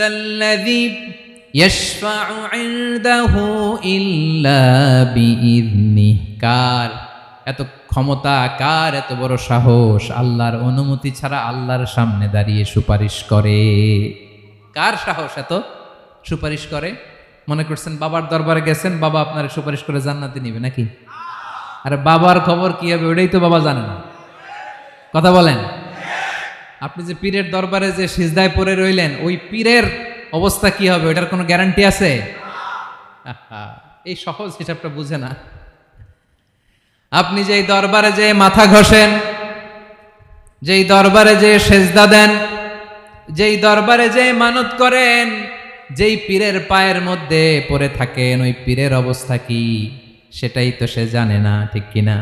যাল্লাযী ইয়াশফাউ ইনদাহু ইল্লা বিইذনিহি, কার এত ক্ষমতা, কার এত বড় সাহস আল্লাহর অনুমতি ছাড়া আল্লাহর সামনে দাঁড়িয়ে সুপারিশ করে? কার সাহস এত সুপারিশ করে? মনে করছেন বাবার দরবারে গেছেন, বাবা আপনার সুপারিশ করে জান্নাতে নিবে নাকি? আরে বাবার খবর কি হবে ওটাই তো বাবা জানে না। কথা বলেন। আপনি যে পীরের দরবারে যে সিজদায় পড়ে রইলেন, ওই পীরের অবস্থা কি হবে ওটার কোনো গ্যারান্টি আছে? এই সহজ হিসাবটা বুঝে না। আপনি যেই দরবারে যে মাথা ঘষেন, যেই দরবারে যে সেজদা দেন, যেই দরবারে যে মানত করেন, যেই পীরের পায়ের মধ্যে পড়ে থাকেন, ওই পীরের অবস্থা কি সেটাই তো সে জানে না, ঠিক কিনা?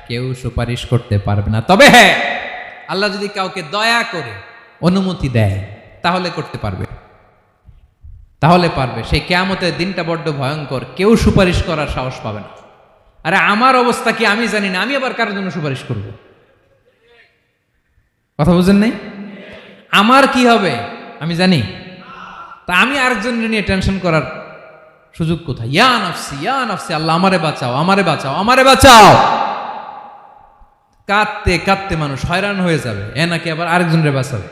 কেউ সুপারিশ করতে পারবে না। তবে হ্যাঁ, আল্লাহ যদি কাউকে দয়া করে অনুমতি দেয় তাহলে করতে পারবে, তাহলে পারবে। সেই কিয়ামতের দিনটা বড্ড ভয়ঙ্কর, কেউ সুপারিশ করার সাহস পাবে না। আরে আমার অবস্থা কি আমি জানি না, আমি আবার কারোর জন্য সুপারিশ করব? কথা বুঝেন নাই? আমার কি হবে আমি জানি, তা আমি আরেকজনের নিয়ে টেনশন করার সুযোগ কোথায়? ইয়া নাফসি, ইয়া নাফসি, আল্লাহ আমারে বাঁচাও, আমারে বাঁচাও, আমারে বাঁচাও। কাঁদতে কাঁদতে মানুষ হয়রান হয়ে যাবে, এ নাকি আবার আরেকজনের বাঁচাবে।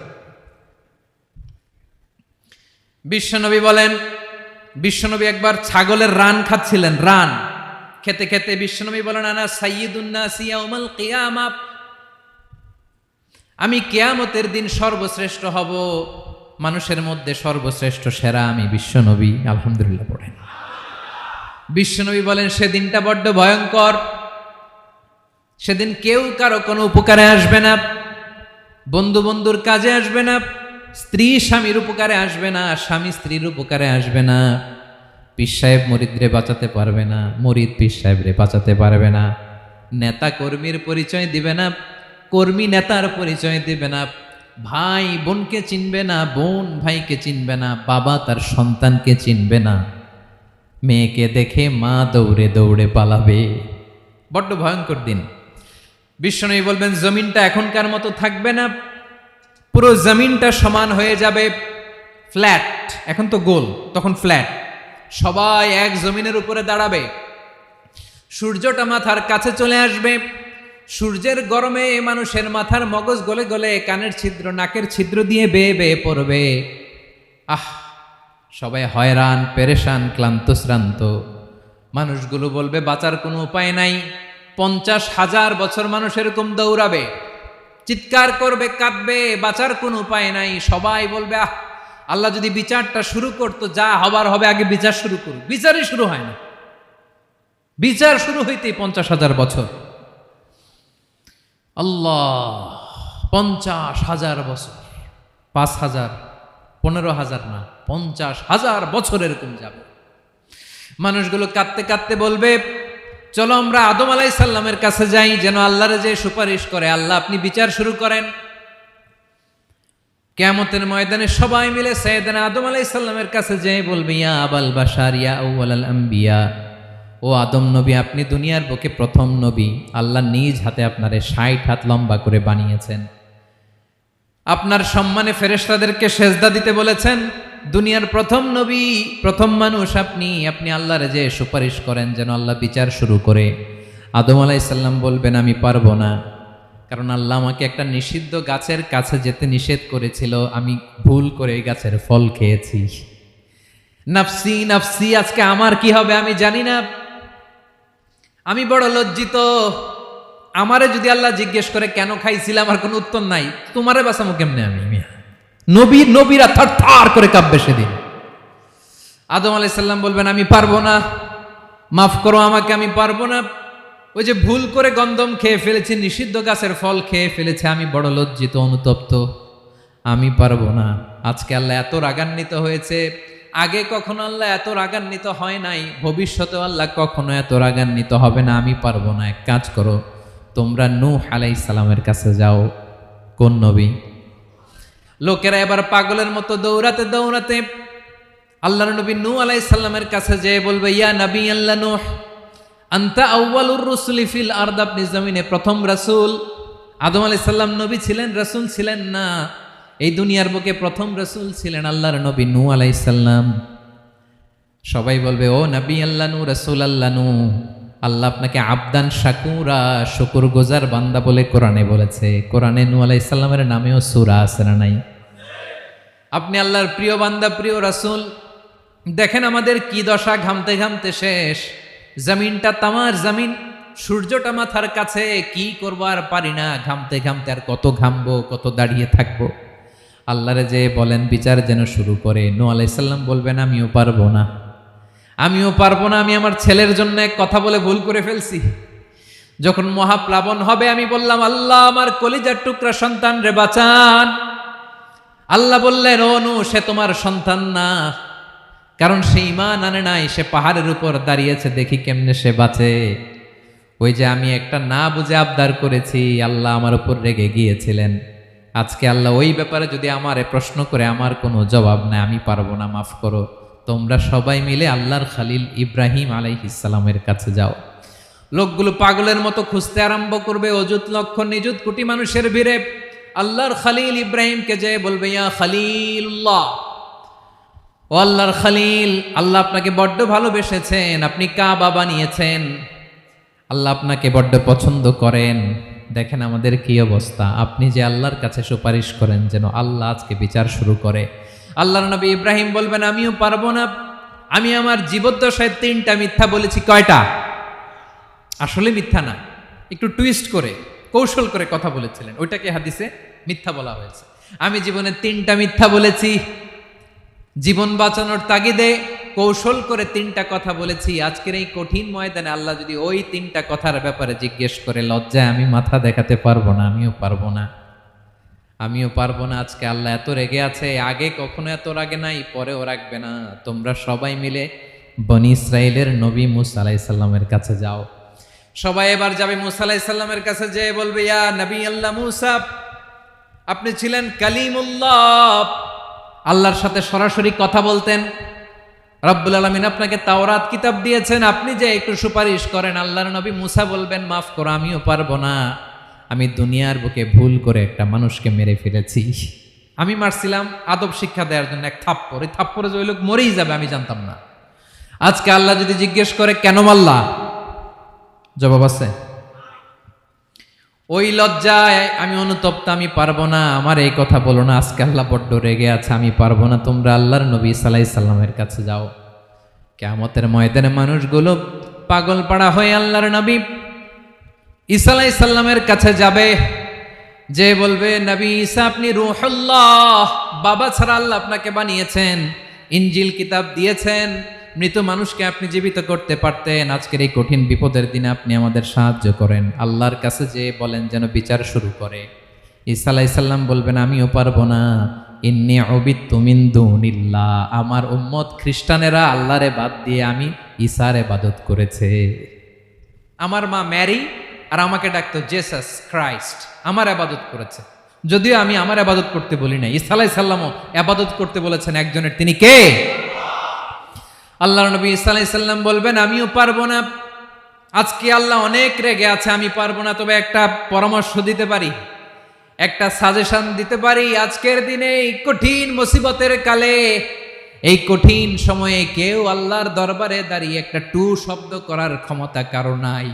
বিশ্বনবী বলেন, বিশ্বনবী একবার ছাগলের রান খাচ্ছিলেন, রান খেতে খেতে বিশ্বনবী বলেন, আনা সাইয়্যিদুন নাস ইয়াউমাল কিয়ামা, আমি কিয়ামতের দিন সর্বশ্রেষ্ঠ হব, মানুষের মধ্যে সর্বশ্রেষ্ঠ সেরা আমি বিশ্বনবী। আলহামদুলিল্লাহ পড়েন। বিশ্বনবী বলেন, সেদিনটা বড্ড ভয়ঙ্কর, সেদিন কেউ কারো কোনো উপকারে আসবে না, বন্ধু বন্ধুর কাজে আসবে না, স্ত্রী স্বামীর উপকারে আসবে না, স্বামী স্ত্রীর উপকারে আসবে না, পীর সাহেব মুরিদরে বাঁচাতে পারবে না, মুরিদ পীর সাহেবরে বাঁচাতে পারবে না, নেতা কর্মীর পরিচয় দিবে না, কর্মী নেতার পরিচয় দিবে না, ভাই বোনকে চিনবে না, বোন ভাইকে চিনবে না, বাবা তার সন্তানকে চিনবে না, মেয়েকে দেখে মা দৌড়ে দৌড়ে পালাবে। বড্ড ভয়ঙ্কর দিন। বিশ্বনবী বলবেন, জমিনটা এখনকার মতো থাকবে না, পুরো জমিনটা সমান হয়ে যাবে, ফ্ল্যাট। এখন তো গোল, তখন ফ্ল্যাট। সবাই এক জমিনের উপরে দাঁড়াবে, সূর্যটা মাথার কাছে চলে আসবে, সূর্যের গরমে মানুষের মাথার মগজ গলে গলে কানের ছিদ্র নাকের ছিদ্র দিয়ে বেয়ে বেয়ে পড়বে। আহ, সবাই হয়রান, পেরেশান, ক্লান্ত শ্রান্ত। মানুষগুলো বলবে বাঁচার কোনো উপায় নাই। 50,000 বছর মানুষ এরকম দৌড়াবে, চিৎকার করবে, কাঁদবে, বাঁচার কোনো উপায় নাই। সবাই বলবে, আহ, আল্লাহ যদি বিচারটা শুরু করতো, যা হবার হবে, আগে বিচার শুরু করুক। বিচারই শুরু হয় না, বিচার শুরু হইতেই 50,000 বছর। আল্লাহ, 50,000 বছর, 5,000, 15,000 না, 50,000 বছর এরকম যাবে। মানুষগুলো কাঁদতে কাঁদতে বলবে, চলো আমরা আদম আলাইহিস সালামের কাছে যাই, যেন আল্লাহরে যে সুপারিশ করে, আল্লাহ আপনি বিচার শুরু করেন। কিয়ামতের ময়দানে সবাই মিলে সাইয়েদনা আদম আলাইহিস সালামের কাছে যেয়ে বলবে, ইয়া আবাল বাশার, ইয়া আউয়ালাল আম্বিয়া, ও আদম নবী, আপনি দুনিয়ার বুকে প্রথম নবী, আল্লাহ নিজ হাতে আপনারে 60 হাত লম্বা করে বানিয়েছেন, আপনার সম্মানে ফেরেশতাদেরকে সেজদা দিতে বলেছেন, দুনিয়ার প্রথম নবী, প্রথম মানুষ আপনি, আপনি আল্লাহরে যে সুপারিশ করেন যেন আল্লাহ বিচার শুরু করে। আদম আলাইহিস সালাম বলবেন, আমি পারবো না, কারণ আল্লাহ আমাকে একটা নিষিদ্ধ গাছের কাছে যেতে নিষেধ করেছিল, আমি ভুল করে এই গাছের ফল খেয়েছি। নাফসি নাফসি, আজকে আমার কি হবে আমি জানি না, আমি বড় লজ্জিত। আমারে যদি আল্লাহ জিজ্ঞেস করে কেন খাইছিলাম, আমার কোনো উত্তর নাই, তোমারে বাঁচামো কেমনে আমি? নবীরা থার থার করে কাঁপবে সেদিন। আদম আলাইহিস সালাম বলবেন, আমি পারবো না, মাফ করো আমাকে, আমি পারবো না, ওই যে ভুল করে গন্ধম খেয়ে ফেলেছি, নিষিদ্ধ গাছের ফল খেয়ে ফেলেছে, আমি বড় লজ্জিত, অনুতপ্ত, আমি পারবো না। আজকে আল্লাহ এত রাগান্বিত হয়েছে, আগে কখনো আল্লাহ এত রাগান্বিত হয় নাই, ভবিষ্যতেও আল্লাহ কখনো এত রাগান্বিত হবে না, আমি পারবো না। এক কাজ করো, তোমরা নূহ আলাইহিস সালামের কাছে যাও। কোন নবী? লোকেরা এবার পাগলের মতো দৌড়াতে দৌড়াতে আল্লাহর নবী নূহ আলাইহিস সালামের কাছে যেয়ে বলবে, ইয়া নবী আল্লাহ নূহ, আনতা আউয়ালুর রুসুলি ফিল আরদ, আপনি জমিনে প্রথম রাসূল। আদম আলাইহিস সালাম নবী ছিলেন, রাসূল ছিলেন না। এই দুনিয়ার বুকে প্রথম রাসূল ছিলেন আল্লাহর নবী নূহ আলাইহিস সালাম। সবাই বলবে, ও নবী আল্লাহ নূহ, রাসূল আল্লাহ নূহ, আল্লাহ আপনাকে আবদান শাকুরা, শুকরগুজার বান্দা বলে কোরআনে বলেছে। কোরআনে নূহ আলাইহিস সালামের নামেও সূরা আছে না নাই? আপনি আল্লাহর প্রিয় বান্দা, প্রিয় রাসূল। দেখেন আমাদের কি দশা, ঘামতে ঘামতে শেষ। জমিনটা তামার জমিন, সূর্যটা মাথার কাছে, কি করবো আর পারি না, ঘামতে ঘামতে আর কত ঘামবো, কত দাঁড়িয়ে থাকবো। আল্লাহরে যে বলেন বিচার যেন শুরু করে। নূহ আলাইহিস সালাম বলবেন, আমিও পারবো না, আমিও পারবো না। আমি আমার ছেলের জন্য এক কথা বলে ভুল করে ফেলছি। যখন মহাপ্লাবন হবে আমি বললাম, আল্লাহ আমার কলিজার টুকরা সন্তান রে বাঁচান। আল্লাহ বললেন, ও নূহ, সে তোমার সন্তান না, কারণ সে ঈমান আনে নাই, সে পাহাড়ের উপর দাঁড়িয়েছে, দেখি কেমনে সে বাঁচে। ওই যে আমি একটা না বুঝে আবদার করেছি, আল্লাহ আমার উপর রেগে গিয়েছিলেন। আজকে আল্লাহ ওই ব্যাপারে যদি আমারে প্রশ্ন করে, আমার কোনো জবাব নাই, আমি পারবো না, মাফ করো। তোমরা সবাই মিলে আল্লাহর খালিল ইব্রাহিম আলাইহিস সালামের কাছে যাও। লোকগুলো পাগলের মতো খুঁজতে আরম্ভ করবে, অযুত লক্ষ নিযুত কোটি মানুষের ভিড়ে আল্লাহর খালিল ইব্রাহিমকে যে বলবে, ইয়া খালিলুল্লাহ, ও আল্লাহর খালিল, আল্লাহ আপনাকে বড্ড ভালোবেসেছেন, আপনি কাবা বানিয়েছেন, আল্লাহ আপনাকে বড্ড পছন্দ করেন। দেখেন আমাদের কি অবস্থা। আপনি যে আল্লাহর কাছে সুপারিশ করেন যেন আল্লাহ আজকে বিচার শুরু করে। আল্লাহর নবী ইব্রাহিম বলবেন, আমিও পারবো না। আমি আমার জীবদ্দশায় 3টা মিথ্যা বলেছি। কয়টা? আসলে মিথ্যা না, একটু টুইস্ট করে, কৌশল করে কথা বলেছিলেন, ওইটাকে হাদিসে মিথ্যা বলা হয়েছে। আমি জীবনে 3টা মিথ্যা বলেছি, জীবন বাঁচানোর তাগিদে কৌশল করে 3টা কথা বলেছি। আজকের এই কঠিন ময়দানে আল্লাহ যদি ওই 3টা কথার ব্যাপারে জিজ্ঞেস করে, লজ্জায় আমি মাথা দেখাতে পারবো না, আমিও পারবো না, আমিও পারবো না। আজকে আল্লাহ এত রেগে আছে, আগে কখনো এত রাগে নাই, পরেও রাখবে না। তোমরা সবাই মিলে বনি ইসরাইলের নবী মূসা আলাইহিস সালামের কাছে যাও। সবাই এবার যাবে মূসা আলাইহিস সালামের কাছে, যেয়ে বলবে, ইয়া নবী আল্লাহ মূসা, আপনি ছিলেন কালিমুল্লাহ, আল্লাহর সাথে সরাসরি কথা বলতেন। রব্বুল আলামিন আপনাকে তাওরাত কিতাব দিয়েছেন, আপনি যে একটু সুপারিশ করেন। আল্লাহর নবী মূসা বলবেন, মাফ করো, আমিও পারবো না। আমি দুনিয়ার বুকে ভুল করে একটা মানুষকে মেরে ফেলেছি। আমি মারছিলাম আদব শিক্ষা দেওয়ার জন্য এক থাপ্পড়, এই থাপ্পড়ে যে ওই লোক মরেই যাবে আমি জানতাম না। আজকে আল্লাহ যদি জিজ্ঞেস করে কেন মারলা, জবাব আছে? ওই লজ্জায় আমি অনুতপ্ত, আমি পারবো না, আমার এই কথা বলো না। আজকে আল্লাহ বড্ড রেগে আছে, আমি পারবো না। তোমরা আল্লাহর নবী ঈসা আলাইহিস সালামের কাছে যাও। কিয়ামতের ময়দানে মানুষগুলো পাগল পাড়া হয়ে আল্লাহর নবী ঈসা আলাইহিস সালামের কাছে যাবে, যে বলবে, নবী ঈসা আপনি রূহুল্লাহ, বাবা ছাড়া আল্লাহ আপনাকে বানিয়েছেন, ইনজিল কিতাব দিয়েছেন, মৃত মানুষকে আপনি জীবিত করতে পারতেন। আজকের এই কঠিন বিপদের দিনে আপনি আমাদের সাহায্য করেন। আল্লাহর কাছে যে বলেন যেন বিচার শুরু করে। ঈসা আলাইহিস সালাম বলবেন, আমিও পারবো না। ইন্নী উবিদতু মিন দুনিল্লাহ, আমার উম্মত খ্রিস্টানেরা আল্লাহরে বাদ দিয়ে আমি ঈসার ইবাদত করেছে। আমার মা ম্যারি আর আমাকে ডাকতো জেসাস ক্রাইস্ট, আমার ইবাদত করেছে। যদিও আমি আমার ইবাদত করতে বলি না, ঈসা আলাইহিস সালামও ইবাদত করতে বলেছেন একজনের, তিনি কে? আল্লাহর নবী ঈসা আলাইহিস সালাম বলবেন, আমিও পারবো না। আজকে আল্লাহ অনেক রেগে আছে, আমি পারবো না। তবে একটা পরামর্শ দিতে পারি, একটা সাজেশন দিতে পারি। আজকের দিনে এই কঠিন মুসিবতের কালে, এই কঠিন সময়ে কেউ আল্লাহর দরবারে দাঁড়িয়ে একটা টু শব্দ করার ক্ষমতা কারো নাই,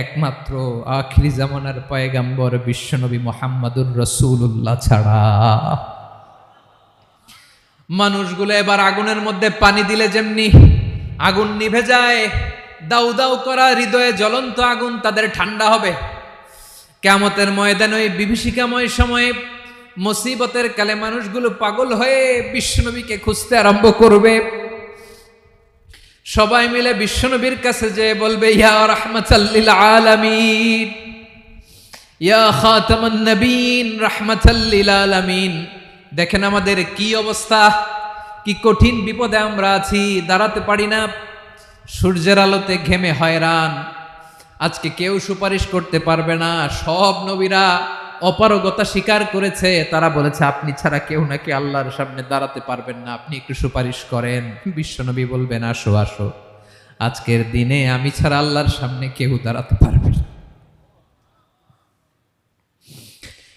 একমাত্র আখিরি জামানার পয়গাম্বর বিশ্বনবী মুহাম্মাদুর রাসূলুল্লাহ ছাড়া। মানুষগুলো এবার আগুনের মধ্যে পানি দিলে যেমনি আগুন নিভে যায়, দাউ দাউ করা হৃদয়ে জ্বলন্ত আগুন তাদের ঠান্ডা হবে। কিয়ামতের ময়দানে ওই বিভীষিকাময় সময়ে, মুসিবতের কালে মানুষগুলো পাগল হয়ে বিশ্বনবীকে খুঁজতে আরম্ভ করবে। সবাই মিলে বিশ্বনবীর কাছে যে বলবে, ইয়া রাহমাতাল লিল আলামিন, ইয়া খাতামান নবীন, রাহমাতাল লিল আলামিন। দেখেন আমাদের কি অবস্থা, কি কঠিন বিপদে আমরা আছি, দাঁড়াতে পারি না, সূর্যের আলোতে ঘেমে হয়রান। আজকে কেউ সুপারিশ করতে পারবে না। সব নবীরা অপারগতা স্বীকার করেছে, তারা বলেছে আপনি ছাড়া কেউ নাকি আল্লাহর সামনে দাঁড়াতে পারবেন না, আপনি একটু সুপারিশ করেন। বিশ্বনবী বলবেন, আসো আসো, আজকের দিনে আমি ছাড়া আল্লাহর সামনে কেউ দাঁড়াতে পারবে না।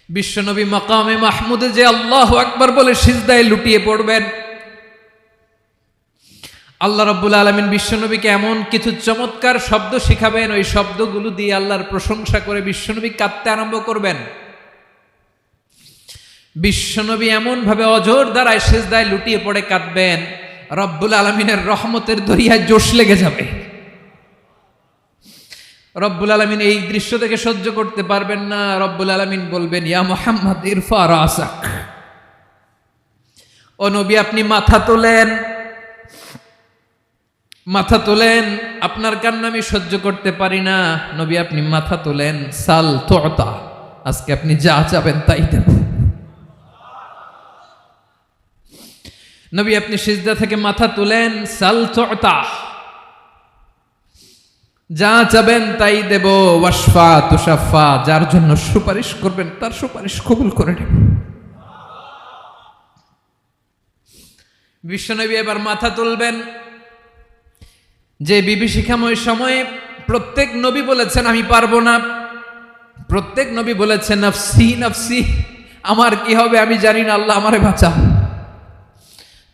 বিশ্বনবী মাকামে মাহমুদে যে আল্লাহু আকবার বলে সিজদায় লুটিয়ে পড়বেন, আল্লাহ রাব্বুল আলামিন বিশ্বনবীকে এমন কিছু চমৎকার শব্দ শিখাবেন, ওই শব্দগুলো দিয়ে আল্লাহর প্রশংসা করে বিশ্বনবী কাঁদতে আরম্ভ করবেন। বিশ্বনবী এমন ভাবে অজর দ্বারায় সিজদায় লুটিয়ে পড়ে কাঁদবেন, রব্বুল আলামিনের রহমতের দরিয়ায় জোশ লেগে যাবে। রব্বুল আলামিন এই দৃশ্য থেকে সহ্য করতে পারবেন না। রব্বুল আলামিন বলবেন, ইয়া মুহাম্মদ ইরফা রাসাক, ও নবী আপনি মাথা তোলেন, মাথা তোলেন, আপনার কান্না আমি সহ্য করতে পারি না। নবী আপনি মাথা তোলেন, সাল তুতা, আজকে আপনি যা চাবেন তাই দেব। নবী আপনি সিজদা থেকে মাথা তুলেন, সাল তুতা, যা চাবেন তাই দেব। ওয়াশফা তুশাফা, যার জন্য সুপারিশ করবেন তার সুপারিশ কবুল করে নেব। বিশ্বনবী এবার মাথা তুলবেন। যে বিভীষিকাময় সময়ে প্রত্যেক নবী বলেছেন আমি পারবো না, প্রত্যেক নবী বলেছেন নফসি নফসি, আমার কি হবে আমি জানি না, আল্লাহ আমারে বাঁচাও।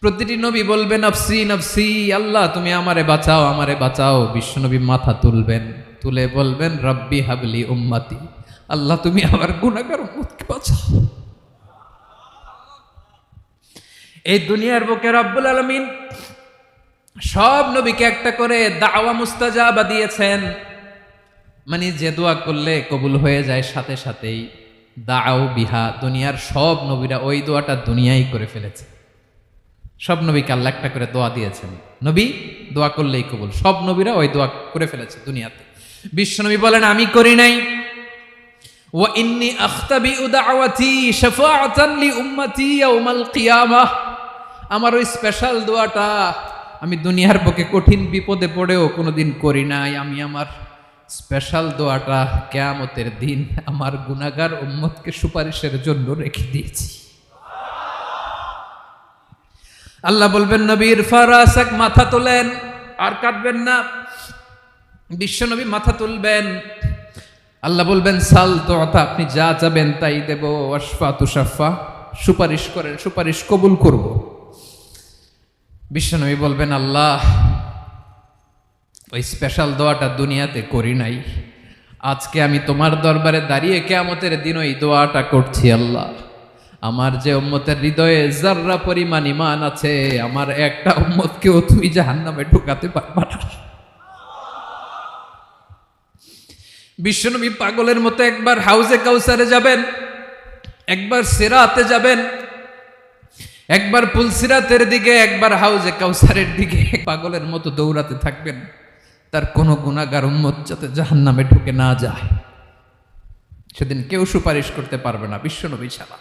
প্রতিটি নবী বলবে নফসি নফসি, আল্লাহ তুমি আমারে বাঁচাও, আমারে বাঁচাও। বিশ্বনবী মাথা তুলবেন, তুলে বলবেন রব্বি হাবলি উম্মতি, আল্লাহ তুমি আমার গুনাহগার উম্মতকে বাঁচাও। এই দুনিয়ার বুকে রব্বুল আলামিন সব নবীকে একটা করে দাওয়া মুস্তাজাবা দিয়েছেন, মানে যে দোয়া করলে কবুল হয়ে যায় সাথে সাথেই। দাও বিহা, দুনিয়ার সব নবীরা ওই দোয়াটা দুনিয়ায় করে ফেলেছে। সব নবীকে আল্লাহ একটা করে দোয়া দিয়েছেন, নবী দোয়া করলেই কবুল। সব নবীরা ওই দোয়া করে ফেলেছে দুনিয়াতে। বিশ্বনবী বলেন আমি করি নাই। ওয়া ইন্নী আখতাবিউ দাওয়াতি শাফাআতান লি উম্মতি ইয়াউমাল কিয়ামাহ, আমার ওই স্পেশাল দোয়াটা আমি দুনিয়ার বুকে কঠিন বিপদে পড়েও কোনোদিন করি নাই। আমি আমার স্পেশাল দোয়াটা কিয়ামতের দিন আমার গুনাহগার উম্মতকে সুপারিশের জন্য রেখে দিয়েছি। আল্লাহ বলবেন নবীর ফারাসাক, মাথা তোলেন, আর কাঁদবেন না। বিশ্বনবী মাথা তুলবেন, আল্লাহ বলবেন সাল তুতা, আপনি যা চাবেন তাই দেব। ওয়াশফা তুশাফা, সুপারিশ করেন, সুপারিশ কবুল করব। বিশ্বনবী বলবেন আল্লাহ ওই স্পেশাল দোয়াটা দুনিয়াতে করি নাই, আজকে আমি তোমার দরবারে দাঁড়িয়ে কিয়ামতের দিন ওই দোয়াটা করছি। আল্লাহ আমার যে উম্মতের হৃদয়ে যাররা পরিমাণ ঈমান আছে, আমার একটা উম্মতকেও তুই জাহান্নামে ঢুকাতে পারবা না। বিশ্বনবী পাগলের মতো একবার হাউজে কাউসারে যাবেন, একবার সিরাতে যাবেন, একবার পুলসিরাতের দিকে, একবার হাউজে কাউসারের দিকে পাগলের মতো দৌড়াতে থাকবেন, তার কোনো গুনাহগার উম্মত যাতে জাহান্নামে ঢুকে না যায়। সেদিন কেউ সুপারিশ করতে পারবে না বিশ্বনবী ছাড়া।